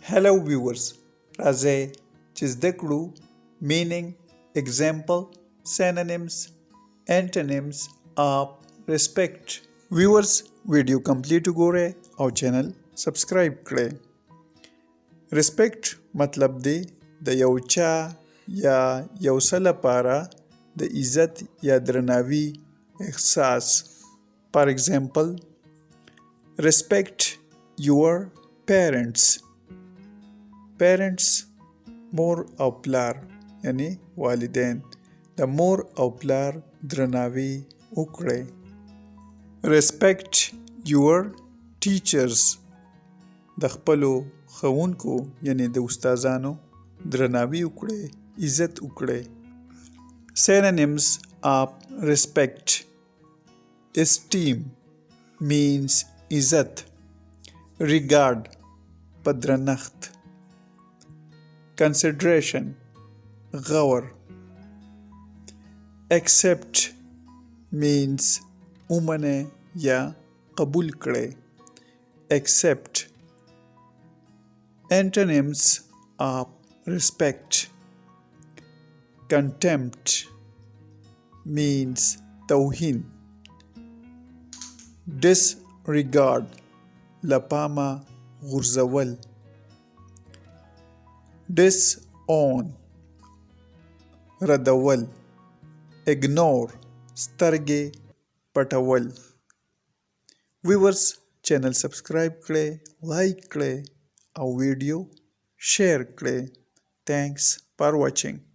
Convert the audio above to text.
Hello viewers, راځئ چې زده کړو meaning, example, synonyms, antonyms of respect. Viewers ویډیو کمپلیټ وګورئ او چینل سبسکرایب کړئ. respect مطلب دی د یو چا یا یو څه لپاره د عزت یا درناوي احساس. For example, respect your parents. Parents مور او پلار یعنی والدین د مور او پلار درناوي وکړئ. Respect your teachers. د خپلو ښوونکو یعنی د استادانو درناوي وکړئ، عزت وکړئ. Synonyms of respect. Esteem means عزت. Regard په درنښت. Consideration غور. Accept means ومنئ یا قبول کړئ. Accept. Antonyms of respect. Contempt means توهین. Disregard لپامه غورځول. Disown ردول. Ignore سترګې پټول. ویورز چینل سبسکرایب کړئ، لایک کړئ او ویډیو شیر کړئ. Thanks for watching.